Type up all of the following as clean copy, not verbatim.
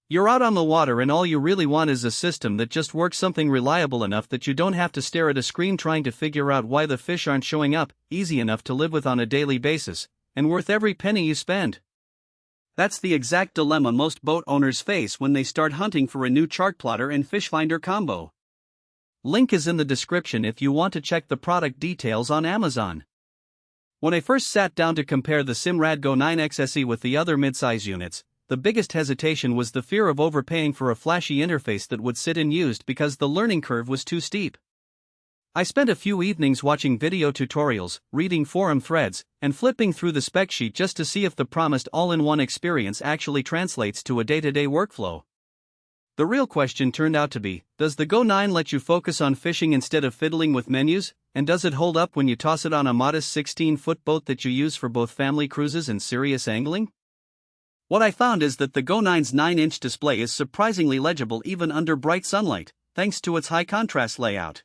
You're out on the water and all you really want is a system that just works, something reliable enough that you don't have to stare at a screen trying to figure out why the fish aren't showing up, easy enough to live with on a daily basis, and worth every penny you spend. That's the exact dilemma most boat owners face when they start hunting for a new Chartplotter and Fishfinder combo. Link is in the description if you want to check the product details on Amazon. When I first sat down to compare the Simrad GO9 XSE with the other midsize units, the biggest hesitation was the fear of overpaying for a flashy interface that would sit unused because the learning curve was too steep. I spent a few evenings watching video tutorials, reading forum threads, and flipping through the spec sheet just to see if the promised all-in-one experience actually translates to a day-to-day workflow. The real question turned out to be, does the GO9 let you focus on fishing instead of fiddling with menus, and does it hold up when you toss it on a modest 16-foot boat that you use for both family cruises and serious angling? What I found is that the GO9's 9-inch display is surprisingly legible even under bright sunlight, thanks to its high-contrast layout.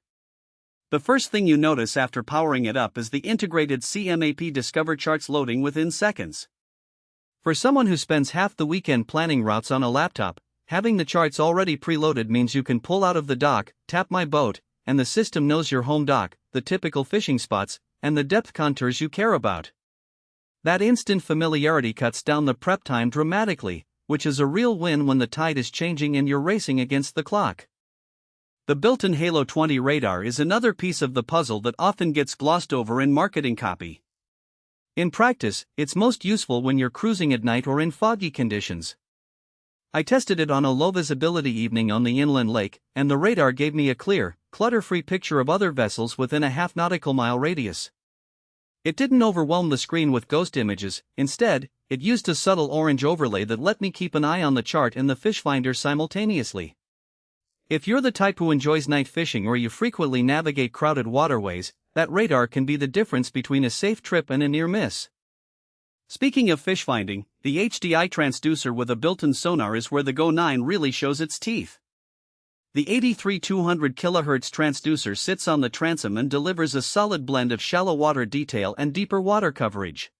The first thing you notice after powering it up is the integrated CMAP Discover charts loading within seconds. For someone who spends half the weekend planning routes on a laptop, having the charts already preloaded means you can pull out of the dock, tap My Boat, and the system knows your home dock, the typical fishing spots, and the depth contours you care about. That instant familiarity cuts down the prep time dramatically, which is a real win when the tide is changing and you're racing against the clock. The built-in HALO20 radar is another piece of the puzzle that often gets glossed over in marketing copy. In practice, it's most useful when you're cruising at night or in foggy conditions. I tested it on a low-visibility evening on the inland lake, and the radar gave me a clear, clutter-free picture of other vessels within a half nautical mile radius. It didn't overwhelm the screen with ghost images. Instead, it used a subtle orange overlay that let me keep an eye on the chart and the Fishfinder simultaneously. If you're the type who enjoys night fishing or you frequently navigate crowded waterways, that radar can be the difference between a safe trip and a near miss. Speaking of fish finding, the HDI Transducer with a built-in sonar is where the GO9 really shows its teeth. The 83-200 kHz transducer sits on the transom and delivers a solid blend of shallow water detail and deeper water coverage.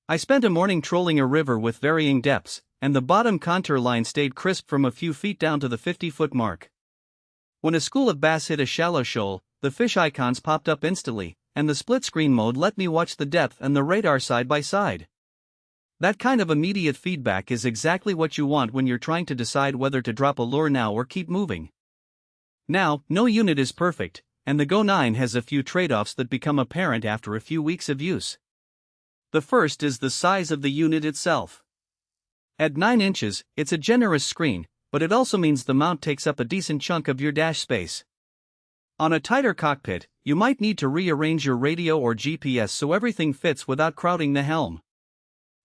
I spent a morning trolling a river with varying depths, and the bottom contour line stayed crisp from a few feet down to the 50-foot mark. When a school of bass hit a shallow shoal, the fish icons popped up instantly, and the split-screen mode let me watch the depth and the radar side by side. That kind of immediate feedback is exactly what you want when you're trying to decide whether to drop a lure now or keep moving. Now, no unit is perfect, and the GO9 has a few trade-offs that become apparent after a few weeks of use. The first is the size of the unit itself. At 9 inches, it's a generous screen, but it also means the mount takes up a decent chunk of your dash space. On a tighter cockpit, you might need to rearrange your radio or GPS so everything fits without crowding the helm.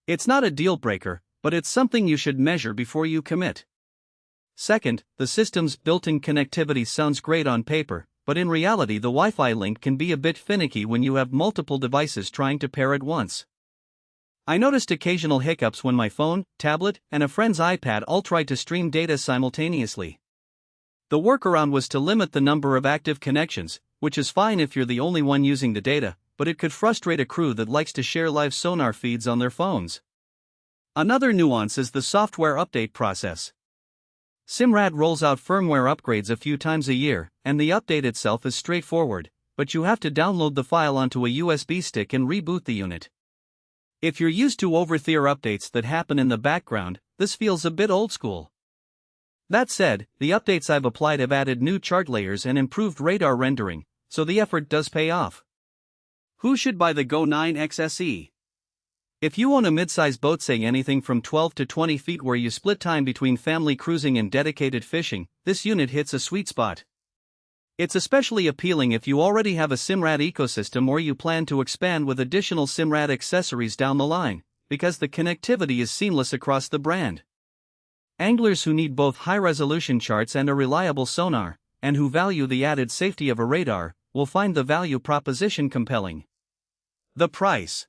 It's not a deal breaker, but it's something you should measure before you commit. Second, the system's built-in connectivity sounds great on paper, but in reality the Wi-Fi link can be a bit finicky when you have multiple devices trying to pair at once. I noticed occasional hiccups when my phone, tablet, and a friend's iPad all tried to stream data simultaneously. The workaround was to limit the number of active connections, which is fine if you're the only one using the data, but it could frustrate a crew that likes to share live sonar feeds on their phones. Another nuance is the software update process. Simrad rolls out firmware upgrades a few times a year, and the update itself is straightforward, but you have to download the file onto a USB stick and reboot the unit. If you're used to over-the-air updates that happen in the background, this feels a bit old school. That said, the updates I've applied have added new chart layers and improved radar rendering, so the effort does pay off. Who should buy the GO9 XSE? If you own a mid-size boat, say anything from 12 to 20 feet, where you split time between family cruising and dedicated fishing, this unit hits a sweet spot. It's especially appealing if you already have a Simrad ecosystem or you plan to expand with additional Simrad accessories down the line, because the connectivity is seamless across the brand. Anglers who need both high-resolution charts and a reliable sonar, and who value the added safety of a radar, will find the value proposition compelling. The price.